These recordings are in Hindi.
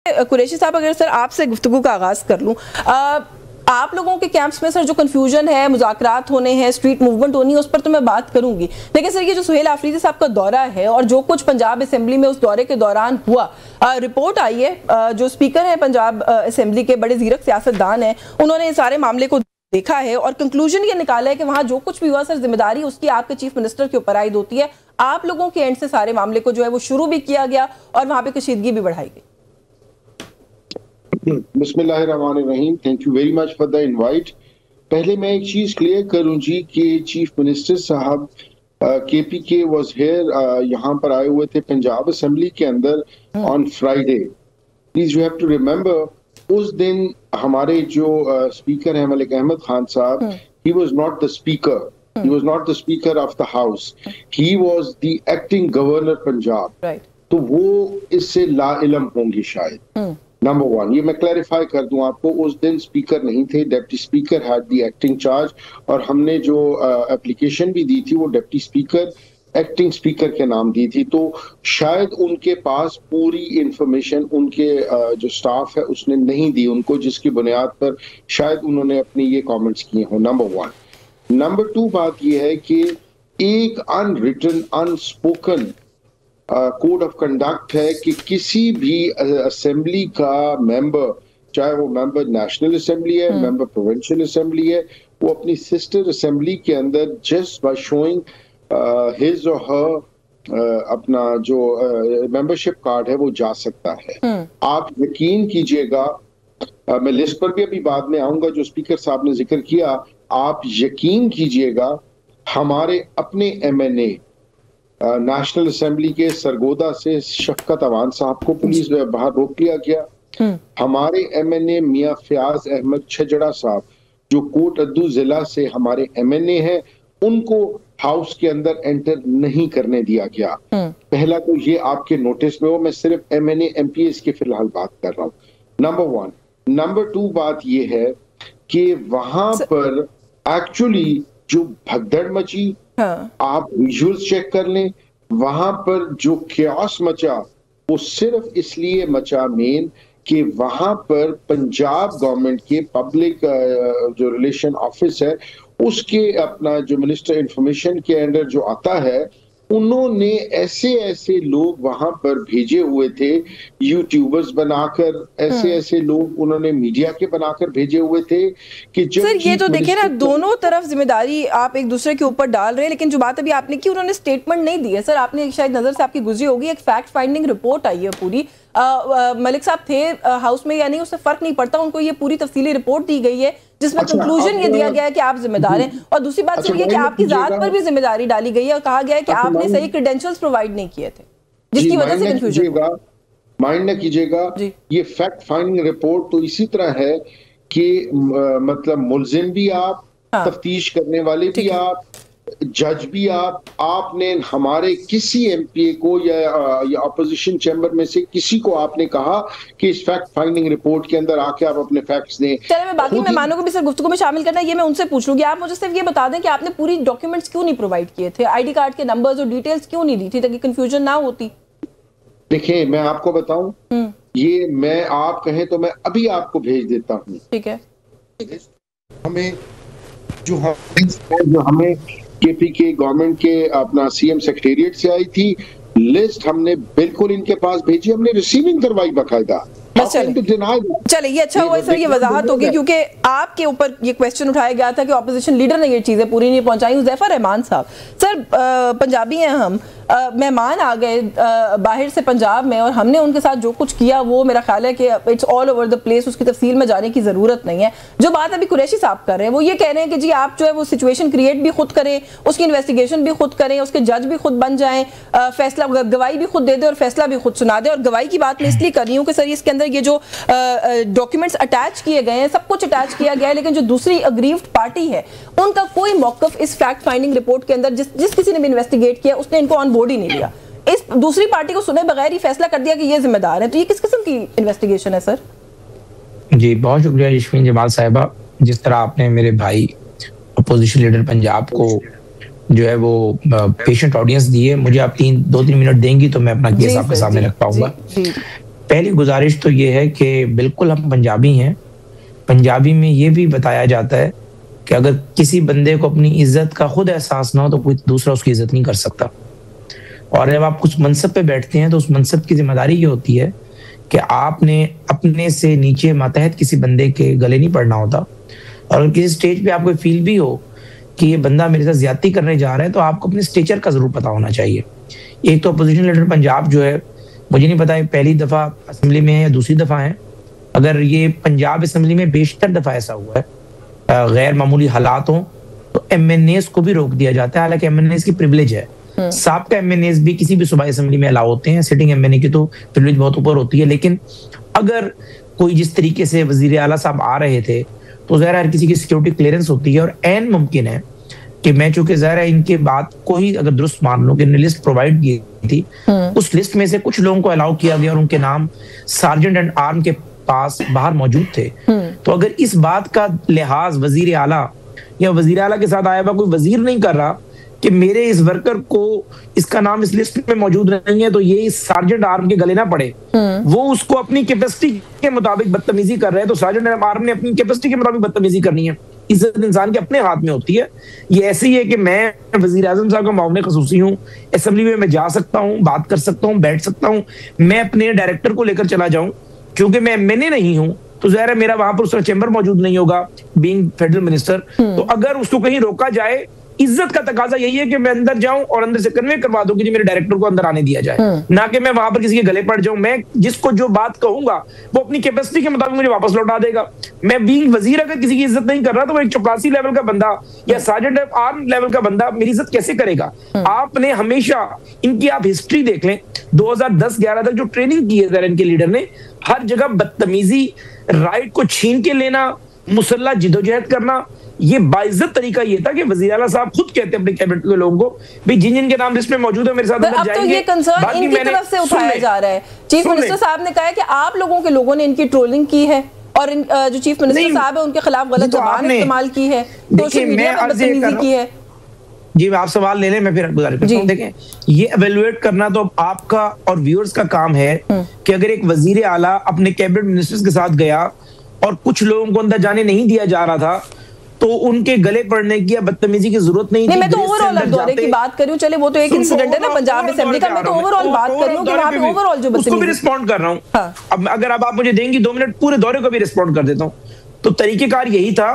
कुरैशी साहब, अगर सर आपसे गुफ्तगू का आगाज कर लूं, आप लोगों के कैंप्स में सर जो कन्फ्यूजन है, मुज़ाकरात होने हैं, स्ट्रीट मूवमेंट होनी है, उस पर तो मैं बात करूंगी, लेकिन सर ये जो सुहेल आफरीदी साहब का दौरा है और जो कुछ पंजाब असेंबली में उस दौरे के दौरान हुआ, रिपोर्ट आई है, जो स्पीकर है पंजाब असेंबली के, बड़े जीरक सियासतदान हैं, उन्होंने सारे मामले को देखा है और कंक्लूजन ये निकाला है कि वहां जो कुछ भी हुआ सर जिम्मेदारी उसकी आपके चीफ मिनिस्टर के ऊपर आयद होती है। आप लोगों के एंड से सारे मामले को जो है वो शुरू भी किया गया और वहां पे कशीदगी भी बढ़ाई गई। बिस्मिल्लाहिर्रहमानिर्रहीम, thank you very much for the invite. पहले मैं एक चीज क्लियर करूं जी कि चीफ मिनिस्टर साहब केपीके वाज हियर, यहाँ पर आए हुए थे पंजाब असेंबली के अंदर on Friday. Please you have to remember, उस दिन हमारे जो स्पीकर हैं मलिक अहमद खान साहब, he was not the speaker, he was not the speaker of the house, he was the acting governor Punjab, right. तो वो इससे लाइलम होंगे शायद। नंबर वन, ये मैं क्लैरिफाई कर दूं आपको, उस दिन स्पीकर नहीं थे, deputy speaker had the acting charge, और हमने जो एप्लीकेशन भी दी थी वो डिप्टी स्पीकर एक्टिंग स्पीकर के नाम दी थी, तो शायद उनके पास पूरी इंफॉर्मेशन उनके जो स्टाफ है उसने नहीं दी उनको, जिसकी बुनियाद पर शायद उन्होंने अपनी ये कमेंट्स किए हों। Number one. नंबर टू, बात यह है कि एक unwritten unspoken code of conduct है कि किसी भी असेंबली का मेंबर, चाहे वो मेंबर नेशनल असेंबली है, मेंबर प्रोविंशियल असेंबली है, वो अपनी सिस्टर असेंबली के अंदर जस्ट बाय शोइंग हिज और हर अपना जो मेंबरशिप कार्ड है वो जा सकता है। आप यकीन कीजिएगा, मैं लिस्ट पर भी अभी बाद में आऊंगा जो स्पीकर साहब ने जिक्र किया, आप यकीन कीजिएगा हमारे अपने एमएनए नेशनल असेंबली के सरगोदा से शफकत अवान साहब को पुलिस बाहर रोक लिया गया। हमारे एमएनए मियां फयाज अहमद छजड़ा साहब जो कोट अद्दू जिला से हमारे एमएनए हैं, उनको हाउस के अंदर एंटर नहीं करने दिया गया। पहला तो ये आपके नोटिस में हो, मैं सिर्फ एमएनए एमपीएस की फिलहाल बात कर रहा हूँ। Number one. नंबर टू, बात ये है कि वहां पर एक्चुअली जो भगदड़ मची, आप विजुअल्स चेक कर लें, वहां पर जो क्यास मचा वो सिर्फ इसलिए मचा मेन कि वहां पर पंजाब गवर्नमेंट के पब्लिक जो रिलेशन ऑफिस है उसके अपना जो मिनिस्टर इंफॉर्मेशन के अंडर जो आता है, उन्होंने ऐसे लोग वहां पर भेजे हुए थे, यूट्यूबर्स बनाकर, ऐसे लोग उन्होंने मीडिया के बनाकर भेजे हुए थे कि जब सर ये तो देखिए ना, दोनों तरफ जिम्मेदारी आप एक दूसरे के ऊपर डाल रहे हैं, लेकिन जो बात अभी आपने की, उन्होंने स्टेटमेंट नहीं दी है। सर आपने शायद नजर से आपकी गुजरी होगी, एक फैक्ट फाइंडिंग रिपोर्ट आई है पूरी, मलिक साहब थे हाउस में या नहीं उससे फर्क नहीं पड़ता, उनको ये पूरी तफसीली रिपोर्ट दी गई है जिसमें कंक्लूजन ये दिया गया है कि आप जिम्मेदार हैं, और दूसरी बात ये कि आपकी जात पर भी जिम्मेदारी डाली गई है और कहा गया है कि आपने सही क्रेडेंशियल्स प्रोवाइड नहीं किए थे, जिसकी वजह से कंफ्यूजन। माइंड न कीजिएगा, ये फैक्ट फाइंडिंग रिपोर्ट तो इसी तरह है कि मतलब मुल्जिम भी आप, तफ्तीश करने वाले भी आप, जज भी आप, आपने हमारे किसी एमपीए को या अपोजिशन चैम्बर में से किसी को आपने कहा कि इस फैक्ट फाइंडिंग रिपोर्ट के अंदर आके आप अपने फैक्ट्स दें। चलिए, मैं बाकी मेहमानों को भी सर गुफ्तगू में शामिल करना है, ये मैं उनसे पूछ लूंगी। आप मुझे सिर्फ ये बता दें कि आपने पूरी डॉक्यूमेंट्स क्यों नहीं प्रोवाइड किए थे, आईडी कार्ड के नंबर्स और डिटेल्स क्यों नहीं दी थी ताकि कंफ्यूजन ना होती? देखिए, मैं आपको बताऊं, ये मैं आप कहें तो मैं अभी आपको भेज देता हूँ। ठीक है। हमें जो हमें केपीके गवर्नमेंट के अपना सीएम सेक्रेटेरिएट से आई थी लिस्ट, हमने बिल्कुल इनके पास भेजी, हमने रिसीविंग करवाई बाकायदा। चले, ये अच्छा हुआ सर, ये वजाहत होगी, क्योंकि आपके ऊपर ये क्वेश्चन उठाया गया था कि ऑपोजिशन लीडर ने ये चीजें पूरी नहीं पहुंचाई। हुज़ैफा रहमान साहब, सर पंजाबी हैं हम, मेहमान आ गए बाहर से पंजाब में और हमने उनके साथ जो कुछ किया वो मेरा ख्याल है कि it's all over the place, उसकी तफसील में जाने की जरूरत नहीं है। जो बात अभी कुरैशी साहब कर रहे हैं वो ये कह रहे हैं कि जी आप जो है वो सिचुएशन क्रिएट भी खुद करें, उसकी इन्वेस्टिगेशन भी खुद करें, उसके जज भी खुद बन जाएं, फैसला गवाही भी खुद दे दे और फैसला भी खुद सुना दे। और गवाही की बात मैं इसलिए कर रही हूँ कि सर इसके अंदर ये जो डॉक्यूमेंट्स अटैच किए गए हैं, सब कुछ अटैच किया गया है, लेकिन जो दूसरी अग्रीव्ड पार्टी है उनका कोई मौकफ इस फैक्ट फाइंडिंग रिपोर्ट के अंदर, जिस किसी ने भी इन्वेस्टिगेट किया उसने इनको ऑन बोर्ड ही नहीं लिया, इस दूसरी पार्टी को सुने बगैर ही फैसला कर दिया कि ये जिम्मेदार है। तो ये किस किस्म की इन्वेस्टिगेशन है सर? जी बहुत शुक्रिया यशमीन जमाल साहिबा, जिस तरह आपने मेरे भाई अपोजिशन लीडर पंजाब को जो है वो पेशेंट ऑडियंस दी है, मुझे आप 2-3 मिनट देंगी तो मैं अपना केस आपके सामने रख पाऊंगा। पहली गुजारिश तो ये है कि बिल्कुल हम पंजाबी हैं, पंजाबी में ये भी बताया जाता है कि अगर किसी बंदे को अपनी इज्जत का खुद एहसास ना हो तो कोई दूसरा उसकी इज्जत नहीं कर सकता। और जब आप कुछ मनसब पे बैठते हैं तो उस मनसब की जिम्मेदारी ये होती है कि आपने अपने से नीचे मातहत किसी बंदे के गले नहीं पड़ना होता। और अगर किसी स्टेज पे आपको फील भी हो कि ये बंदा मेरे साथ ज्यादती करने जा रहा है तो आपको अपने स्टेचर का जरूर पता होना चाहिए। एक तो अपोजिशन लीडर पंजाब जो है, मुझे नहीं पता है पहली दफा असेंबली में है या दूसरी दफा है, अगर ये पंजाब असेंबली में बेशतर दफा ऐसा हुआ है गैर मामूली हालात हो तो एमएनएस को भी रोक दिया जाता है। हालांकि एमएनएस की प्रिविलेज है, साबका एमएनएस भी किसी भी सूबाई असेंबली में अलाउ होते हैं, सिटिंग एमएनए की तो प्रिविलेज बहुत ऊपर होती है। लेकिन अगर कोई जिस तरीके से वजीर आला साहब आ रहे थे तो ज़ाहिर हर किसी की सिक्योरिटी क्लियरेंस होती है और एन मुमकिन है कि मैं चूंकि ज़ाहिर है इनके बात को ही अगर दुरुस्त मान लो कि लिस्ट प्रोवाइड की थी, उस लिस्ट में से कुछ लोगों को अलाउ किया गया और उनके नाम सार्जेंट एंड आर्म के पास बाहर मौजूद थे। तो अगर इस बात का लिहाज वजीर आला या वजीर आला के साथ आया हुआ कोई वजीर नहीं कर रहा कि मेरे इस वर्कर को इसका नाम इस लिस्ट में मौजूद नहीं है तो ये इस सार्जेंट आर्म के गले ना पड़े, वो उसको अपनी कैपेसिटी के मुताबिक बदतमीजी कर रहे हैं तो सार्जेंट आर्म ने अपनी कैपेसिटी के मुताबिक बदतमीजी करनी है। इज्जत इंसान के अपने हाथ में होती है। ये ऐसे ही है कि मैं वजीर आजम साहब का मामले खसूसी हूँ, असेंबली में मैं जा सकता हूँ, बात कर सकता हूँ, बैठ सकता हूँ, मैं अपने डायरेक्टर को लेकर चला जाऊं क्योंकि मैं एमएनए नहीं हूं तो ज़ाहिर है मेरा वहां पर उसका चैम्बर मौजूद नहीं होगा बीइंग फेडरल मिनिस्टर। तो अगर उसको कहीं रोका जाए, इज्जत का तकाजा यही है कि मैं अंदर जाऊं और अंदर से कन्वे करवा दूं कि जी मेरे डायरेक्टर को अंदर आने दिया जाए, ना कि मैं वहां पर किसी के गले पड़ जाऊं। मैं जिसको जो बात कहूंगा वो अपनी कैपेसिटी के मुताबिक मुझे वापस लौटा देगा। मैं बीइंग वजीर अगर किसी की इज्जत नहीं कर रहा तो वो एक चपरासी लेवल का बंदा या सार्जेंट आर्म लेवल का बंदा मेरी इज्जत कैसे करेगा। आपने हमेशा इनकी आप हिस्ट्री देख लें, 2010-11 तक जो ट्रेनिंग की है इनके लीडर ने, हर जगह बदतमीजी, राइट को छीन के लेना, मुसल्ला जिदोजहद करना, ये बाइज्जत तरीका ये था कि वज़ीर आला साहब खुद कहते हैं अपने कैबिनेट के लोगों को भाई जिन जिन के नाम लिस्ट में मौजूद है मेरे साथ अंदर जाएंगे। अब तो ये कंसर्न इनकी तरफ से उठाया जा रहा है। चीफ मिनिस्टर साहब ने कहा है कि आप लोगों के लोगों ने इनकी ट्रोलिंग की है और जो चीफ मिनिस्टर साहब है उनके खिलाफ गलत ज़बान इस्तेमाल की है, सोशल मीडिया पर बदतमीजी की है। जी आप सवाल ले लें, मैं फिर गुजारिश करता हूं। देखें, ये एवेलुएट करना तो आपका और व्यूअर्स का काम है कि अगर एक वजीर आला अपने कैबिनेट मिनिस्टर्स के साथ गया और कुछ लोगों को अंदर जाने नहीं दिया जा रहा था तो उनके गले पड़ने की या बदतमीजी की जरूरत नहीं थी। मैं तो ओवरऑल दौरे की बात कर रही हूं, चले वो तो एक इंसिडेंट है ना पंजाब असेंबली का, मैं तो ओवरऑल बात कर रही हूं कि वहां पे ओवरऑल जो उसको भी रिस्पॉन्ड कर रहा हूं। अब अगर आप मुझे देंगी 2 मिनट पूरे दौरे को भी रिस्पॉन्ड कर देता हूं। तो तरीकेकार यही था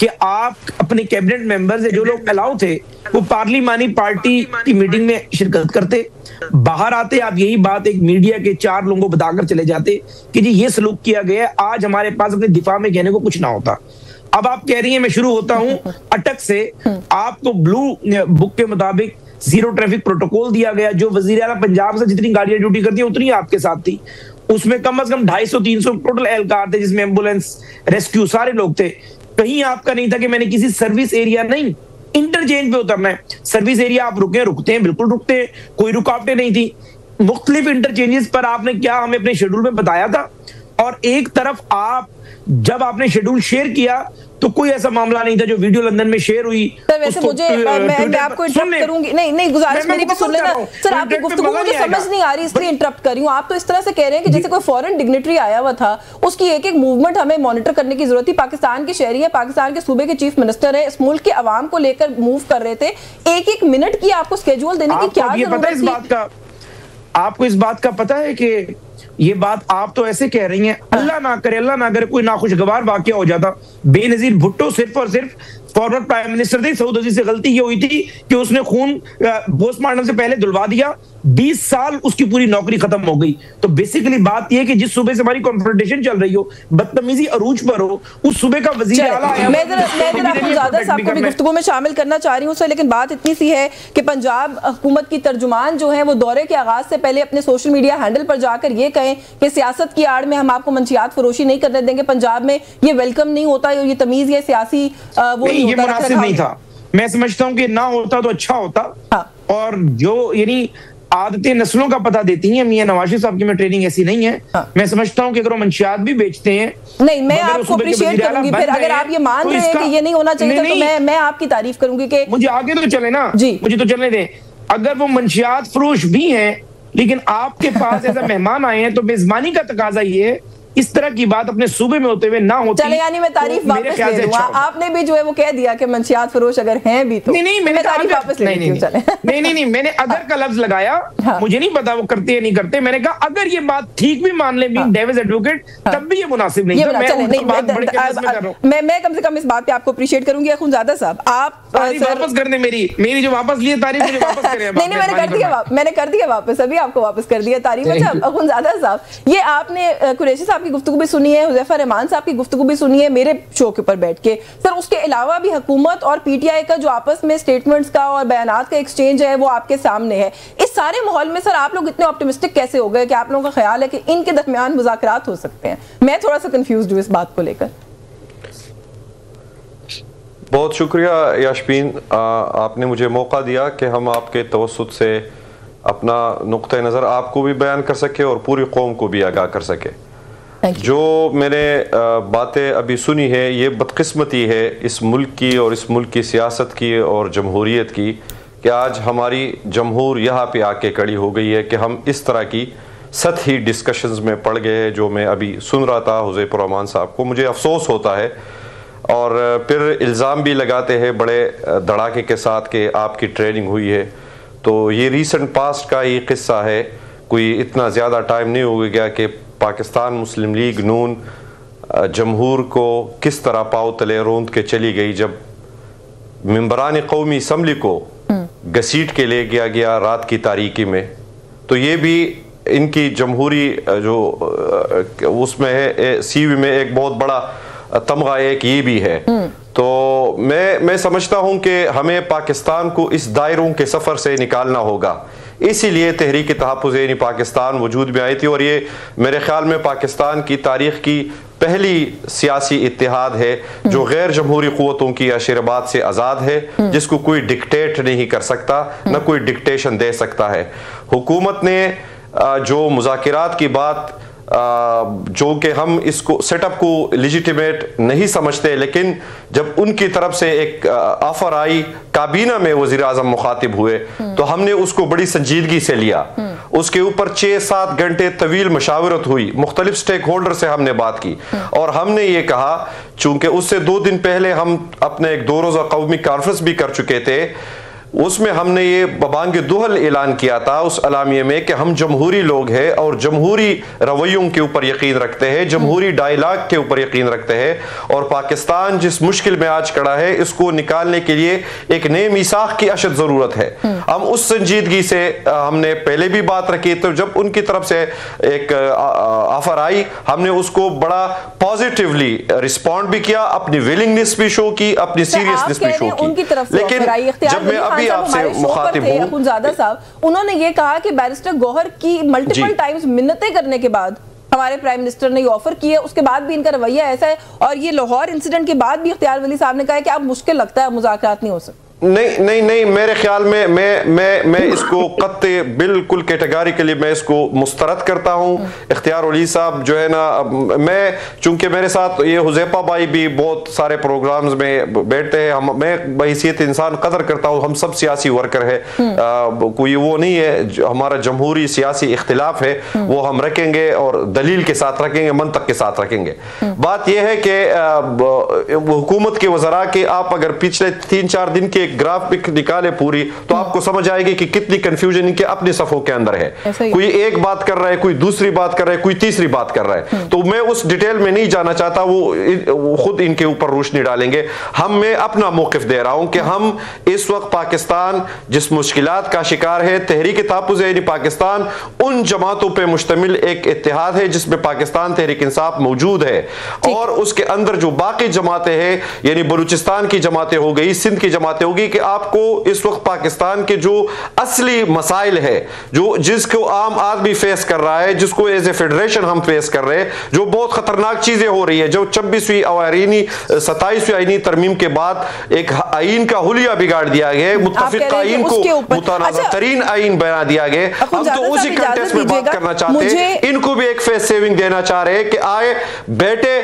कि आप अपने कैबिनेट मेंबर्स जो लोग अलाउ थे वो पार्लिमानी पार्टी की मीटिंग में शिरकत करते, बाहर आते, आप यही बात एक मीडिया के 4 लोगों को बताकर चले जाते कि जी ये सलूक किया गया है, आज हमारे पास अपने दिफा में कहने को कुछ ना होता। अब आप कह रही हैं, मैं शुरू होता हूं अटक से, आपको ब्लू बुक के मुताबिक जीरो ट्रैफिक प्रोटोकॉल दिया गया, जो वजीर आला पंजाब से जितनी गाड़ियां ड्यूटी करती है उतनी आपके साथ थी, उसमें कम से कम 250-300 टोटल एहलकार थे जिसमें एम्बुलेंस, रेस्क्यू सारे लोग थे। कहीं आपका नहीं था कि मैंने किसी सर्विस एरिया, नहीं, इंटरचेंज पे उतरना है। सर्विस एरिया आप रुकते हैं, बिल्कुल रुकते हैं, कोई रुकावटें नहीं थी। मुख्तलिफ इंटरचेंजेस पर आपने क्या हमें अपने शेड्यूल में बताया था, और एक तरफ आप जब आपने शेड्यूल शेयर किया तो कोई ऐसा मामला नहीं था जो वीडियो लंदन में शेयर हुई। सर वैसे मुझे मैं आपको इंटरप्ट करूंगी, नहीं गुजारिश मेरी भी सुन लेना सर, आपकी गुफ्तगू मुझे समझ नहीं आ रही इसलिए इंटरप्ट कर रही हूं। आप तो इस तरह से कह रहे हैं कि जैसे कोई फॉरेन डिग्नेटरी आया हुआ था, उसकी एक एक मूवमेंट हमें मॉनिटर करने की जरूरत थी। पाकिस्तान के शहरी है, पाकिस्तान के सूबे के चीफ मिनिस्टर है, इस मुल्क के अवाम को लेकर मूव कर रहे थे, एक मिनट की आपको स्केड्यूल देने की क्या जरूरत थी? आपको इस बात का पता है कि ये बात आप तो ऐसे कह रही हैं, अल्लाह ना करे कोई नाखुशगवार वाकया हो जाता। बेनजीर भुट्टो सिर्फ और सिर्फ फॉर्मर प्राइम मिनिस्टर थे, सऊद अजीज से गलती ये हुई थी कि उसने खून पोस्टमार्टम से पहले धुलवा दिया, 20 साल उसकी पूरी नौकरी खत्म हो गई। तो बेसिकली बात यह है कि जिस सूबे से हमारी कॉन्फ्रंटेशन चल रही हो, बदतमीजी अरूज पर हो, उस सूबे का वजीर आला मैं आपको भी गुफ्तगू में शामिल करना चाह रही हूँ सर, लेकिन बात इतनी सी है कि पंजाब हुकूमत की तर्जुमान जो है वो दौरे के आगाज से पहले अपने सोशल मीडिया हैंडल पर जाकर ये कहें कि सियासत की आड़ में हम आपको मंशियात फरोशी नहीं करने देंगे, पंजाब में ये वेलकम नहीं होता, ये तमीज या सियासी वो ये मुनासिब नहीं था। मैं समझता हूँ कि ना होता तो अच्छा होता। और जो यानी आदतें नस्लों का पता देती हैं, मियां नवाज शरीफ साहब की में ट्रेनिंग ऐसी नहीं है। मैं समझता हूँ कि अगर वो मंशियात भी बेचते हैं, नहीं मैं आपको अप्रिशिएट करूंगी, फिर अगर आप ये मान रहे हैं कि ये नहीं होना चाहिए तो मैं आपकी तारीफ करूंगी कि मुझे आगे तो चले ना जी, मुझे तो चलने दें। अगर वो मंशियात फरोश भी हैं लेकिन आपके पास ऐसा मेहमान आए हैं तो मेजबानी का तकाजा ये है, इस तरह की बात अपने सूबे में होते हुए ना होती। चले, यानी मैं तारीफ वापस ले लूंगा। आपने भी जो है वो कह दिया कि मंशियात फरोश अगर हैं भी तो नहीं, मैंने तारीफ वापस ले ली। नहीं, मैंने अगर का लफ्ज लगाया। हाँ। मुझे नहीं पता वो करते या नहीं करते। मैंने कहा अगर ये बात ठीक भी मान ले डेविस एडवोकेट, तब भी ये मुनासिब नहीं। मैं कम से कम इस बात पे आपको अप्रिशिएट करूंगी। अखुनजादा साहब, आप वापस कर दें मेरी जो वापस लिए तारीफ मुझे वापस करें। नहीं, मैंने कर दिया वापस, अभी आपको वापस कर दिया तारीफ। अच्छा अखुनजादा साहब, ये आपने कुरैशी साहब की गुफ्तगू भी सुनी है, हुज़ैफा रहमान साहब की गुफ्तगू भी सुनी है मेरे शो के ऊपर बैठ के। सर उसके अलावा भी हुकूमत और पीटीआई का जो आपस में स्टेटमेंट्स का और बयानात का एक्सचेंज है वो आपके सामने है। इस सारे माहौल में सर आप लोग इतने ऑप्टिमिस्टिक कैसे हो गए कि आप लोगों का ख्याल है कि इनके दरमियान मुज़ाकरात हो सकते हैं? मैं थोड़ा सा कंफ्यूज्ड हूँ इस बात को लेकर। बहुत शुक्रिया याशबीन, आपने मुझे मौका दिया कि हम आपके तवस्सुत से अपना नुक्ता नज़र आपको भी बयान कर सके और पूरी कौम को भी आगाह कर सके। जो मैंने बातें अभी सुनी है ये बदकिस्मती है इस मुल्क की और इस मुल्क की सियासत की और जमहूरियत की कि आज हमारी जमहूर यहाँ पे आके खड़ी हो गई है कि हम इस तरह की सतही डिस्कशंस में पड़ गए हैं। जो मैं अभी सुन रहा था हुज़ैफा रहमान साहब को, मुझे अफसोस होता है और फिर इल्ज़ाम भी लगाते हैं बड़े धड़ाके के साथ कि आपकी ट्रेनिंग हुई है। तो ये रीसेंट पास्ट का ही किस्सा है, कोई इतना ज़्यादा टाइम नहीं हो गया कि पाकिस्तान मुस्लिम लीग नून जमहूर को किस तरह पाँव तले रोंद के चली गई जब मेंबरान कौमी असम्बली को घसीट के ले गया रात की तारीकी में। तो ये भी इनकी जमहूरी जो उसमें है सीवी में एक बहुत बड़ा तमगा एक ये भी है। तो मैं समझता हूं कि हमें पाकिस्तान को इस दायरों के सफ़र से निकालना होगा। इसीलिए तहरीक तहफ़्फ़ुज़ पाकिस्तान वजूद में आई थी और ये मेरे ख्याल में पाकिस्तान की तारीख की पहली सियासी इत्तेहाद है जो गैर जमहूरी क़ुव्वतों की अशरबाद से आज़ाद है, जिसको कोई डिक्टेट नहीं कर सकता, न कोई डिक्टेशन दे सकता है। हुकूमत ने जो मुज़ाकिरात की बात जो कि हम इसको सेटअप को लेजिटिमेट नहीं समझते, लेकिन जब उनकी तरफ से एक ऑफर आई, काबीना में वज़ीर आज़म मुखातिब हुए तो हमने उसको बड़ी संजीदगी से लिया। उसके ऊपर 6-7 घंटे तवील मशावरत हुई, मुख्तलिफ स्टेक होल्डर से हमने बात की और हमने ये कहा, चूंकि उससे 2 दिन पहले हम अपने एक 2 रोज़ा कौमी कॉन्फ्रेंस भी कर चुके थे, उसमें हमने ये बबांग दुहल ऐलान किया था उस अलामिये में कि हम जमहूरी लोग हैं और जमहूरी रवैयों के ऊपर यकीन रखते हैं, जमहूरी डायलॉग के ऊपर यकीन रखते हैं और पाकिस्तान जिस मुश्किल में आज खड़ा है इसको निकालने के लिए एक नए मीसाख की अशद ज़रूरत है। हम उस संजीदगी से हमने पहले भी बात रखी, तो जब उनकी तरफ से एक ऑफर आई हमने उसको बड़ा पॉजिटिवली रिस्पॉन्ड भी किया, अपनी विलिंगनेस भी शो की, अपनी सीरियसनेस भी शो की। लेकिन जब मैं आपसे मुखातिब हूं, अखुनज़ादा साहब उन्होंने ये कहा कि बैरिस्टर गौहर की मल्टीपल टाइम्स मिन्नतें करने के बाद हमारे प्राइम मिनिस्टर ने ये ऑफर की है, उसके बाद भी इनका रवैया ऐसा है और ये लाहौर इंसिडेंट के बाद भी इख्तियार वली साहब ने कहा है कि अब मुश्किल लगता है मुज़ाकरात नहीं हो सकते। नहीं, मेरे ख्याल में मैं इसको कत्ते बिल्कुल कैटेगोरिकली मैं इसको मुस्तरद करता हूँ। इख्तियार वली साहब जो है ना, मैं चूंकि मेरे साथ ये हुज़ैफा भाई भी बहुत सारे प्रोग्राम्स में बैठते हैं, मैं बहैसियत इंसान कदर करता हूँ, हम सब सियासी वर्कर है, कोई वो नहीं है, हमारा जमहूरी सियासी इख्तिलाफ है वो हम रखेंगे और दलील के साथ रखेंगे, मंतक के साथ रखेंगे। बात यह है कि हुकूमत के वज़रा के आप अगर पिछले 3-4 दिन के ग्राफिक निकाले पूरी तो आपको समझ आएगी कि कितनी कंफ्यूजन इनके अपने सफों के अंदर है। कोई एक बात कर रहा है, कोई दूसरी बात कर रहा है, कोई तीसरी बात कर रहा है। तो मैं उस डिटेल में नहीं जाना चाहता, वो खुद इनके ऊपर रोशनी डालेंगे। मैं अपना मौकिफ दे रहा हूं कि हम इस वक्त पाकिस्तान जिस मुश्किलात का शिकार है, तहरीक तहफ़्फ़ुज़ पाकिस्तान उन जमातों पर मुश्तमिल एक इत्तेहाद है जिसमें पाकिस्तान तहरीक इंसाफ मौजूद है और उसके अंदर जो बाकी जमातें हैं, यानी बलूचिस्तान की जमातें हो गई, सिंध की जमातें होगी, कि आपको इस वक्त पाकिस्तान के जो असली मसाइल है, जो जिसको आम आदमी फेस कर रहा है, जिसको एज ए फेडरेशन हम फेस कर रहे हैं, जो बहुत खतरनाक चीजें हो रही है, जो 26वीं आईनी 27वीं आईनी तरमीम के बाद एक आईन का हुलिया बिगाड़ दिया गया, मुत्तफिक आईन को मुतनाज़ा तरीन आईन बना दिया गया। हम तो उसी कंटेक्स्ट में बात करना चाहते हैं, इनको भी एक फेस सेविंग देना चाह रहे हैं कि आए बैठे